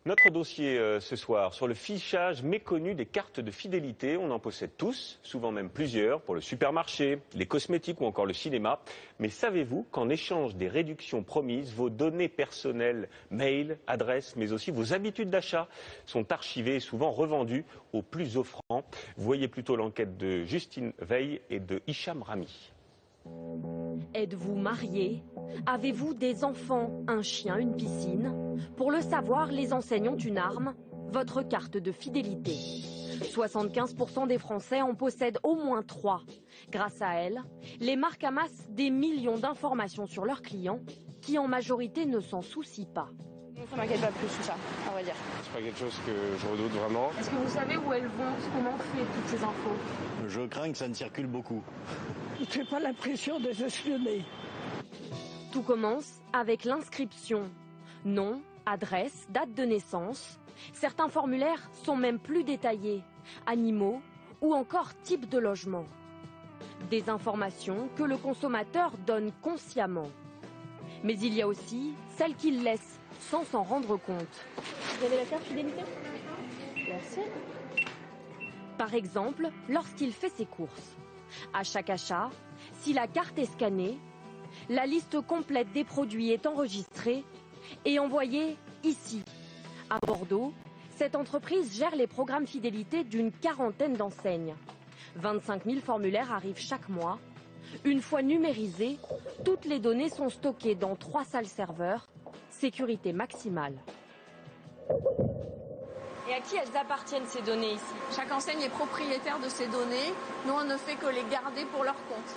Notre dossier ce soir sur le fichage méconnu des cartes de fidélité. On en possède tous, souvent même plusieurs, pour le supermarché, les cosmétiques ou encore le cinéma. Mais savez-vous qu'en échange des réductions promises, vos données personnelles, mail, adresses, mais aussi vos habitudes d'achat sont archivées et souvent revendues aux plus offrants? Voyez plutôt l'enquête de Justine Veil et de Hicham Rami. Êtes-vous marié? Avez-vous des enfants, un chien, une piscine? Pour le savoir, les enseignes ont une arme, votre carte de fidélité. 75% des Français en possèdent au moins 3. Grâce à elle, les marques amassent des millions d'informations sur leurs clients qui en majorité ne s'en soucient pas. Ça m'inquiète pas plus tout ça, on va dire. C'est pas quelque chose que je redoute vraiment. Est-ce que vous savez où elles vont? Comment on fait toutes ces infos? Je crains que ça ne circule beaucoup. J'ai pas l'impression de espionner. Tout commence avec l'inscription. Nom, adresse, date de naissance. Certains formulaires sont même plus détaillés. Animaux ou encore type de logement. Des informations que le consommateur donne consciemment. Mais il y a aussi celles qu'il laisse sans s'en rendre compte. Vous avez la carte fidélité? Merci. Par exemple, lorsqu'il fait ses courses. À chaque achat, si la carte est scannée, la liste complète des produits est enregistrée et envoyée ici. À Bordeaux, cette entreprise gère les programmes fidélité d'une 40aine d'enseignes. 25 000 formulaires arrivent chaque mois. Une fois numérisées, toutes les données sont stockées dans 3 salles serveurs. Sécurité maximale. Et à qui elles appartiennent ces données ici? Chaque enseigne est propriétaire de ces données. Nous, on ne fait que les garder pour leur compte.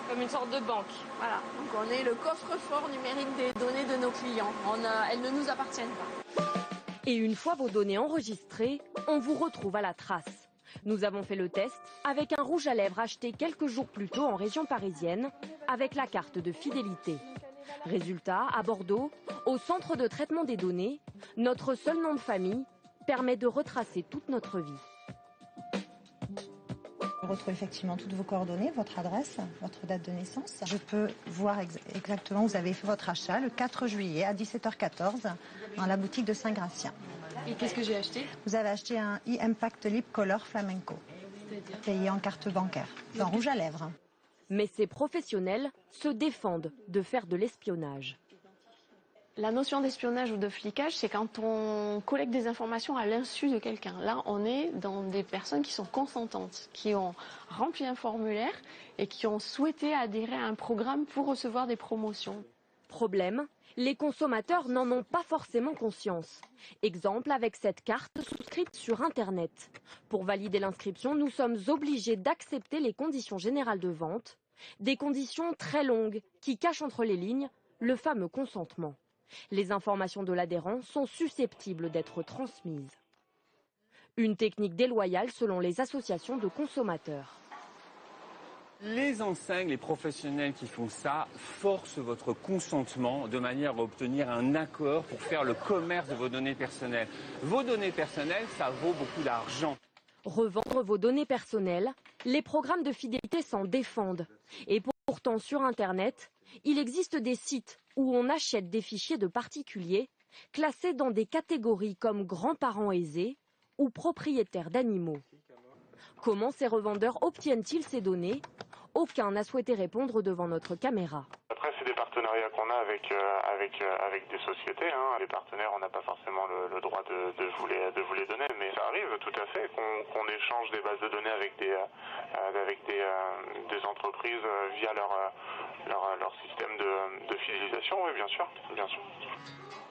Comme une sorte de banque. Voilà, donc on est le coffre-fort numérique des données de nos clients. Elles ne nous appartiennent pas. Et une fois vos données enregistrées, on vous retrouve à la trace. Nous avons fait le test avec un rouge à lèvres acheté quelques jours plus tôt en région parisienne avec la carte de fidélité. Résultat, à Bordeaux, au centre de traitement des données, notre seul nom de famille permet de retracer toute notre vie. Je retrouve effectivement toutes vos coordonnées, votre adresse, votre date de naissance. Je peux voir exactement où vous avez fait votre achat le 4 juillet à 17h14 dans la boutique de Saint-Gratien. Et qu'est-ce que j'ai acheté? Vous avez acheté un e-Impact Lip Color Flamenco, payé en carte bancaire, en rouge à lèvres. Mais ces professionnels se défendent de faire de l'espionnage. La notion d'espionnage ou de flicage, c'est quand on collecte des informations à l'insu de quelqu'un. Là, on est dans des personnes qui sont consentantes, qui ont rempli un formulaire et qui ont souhaité adhérer à un programme pour recevoir des promotions. Problème, les consommateurs n'en ont pas forcément conscience. Exemple avec cette carte souscrite sur Internet. Pour valider l'inscription, nous sommes obligés d'accepter les conditions générales de vente, des conditions très longues qui cachent entre les lignes le fameux consentement. Les informations de l'adhérent sont susceptibles d'être transmises. Une technique déloyale selon les associations de consommateurs. Les enseignes, les professionnels qui font ça, forcent votre consentement de manière à obtenir un accord pour faire le commerce de vos données personnelles. Vos données personnelles, ça vaut beaucoup d'argent. Revendre vos données personnelles, les programmes de fidélité s'en défendent. Et pourtant, sur Internet, il existe des sites où on achète des fichiers de particuliers classés dans des catégories comme grands-parents aisés ou propriétaires d'animaux. Comment ces revendeurs obtiennent-ils ces données? Aucun n'a souhaité répondre devant notre caméra. Après, c'est des partenariats qu'on a avec des sociétés. Les partenaires, on n'a pas forcément le droit de vous les donner, mais ça arrive tout à fait qu'on échange des bases de données avec des entreprises via leur système de fidélisation, oui, bien sûr.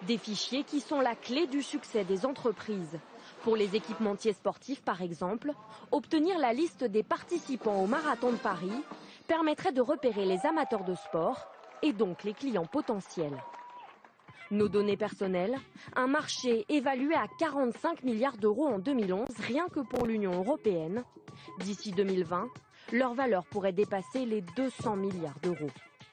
Des fichiers qui sont la clé du succès des entreprises. Pour les équipementiers sportifs, par exemple, obtenir la liste des participants au Marathon de Paris permettrait de repérer les amateurs de sport et donc les clients potentiels. Nos données personnelles, un marché évalué à 45 milliards d'euros en 2011, rien que pour l'Union européenne. D'ici 2020, leur valeur pourrait dépasser les 200 milliards d'euros.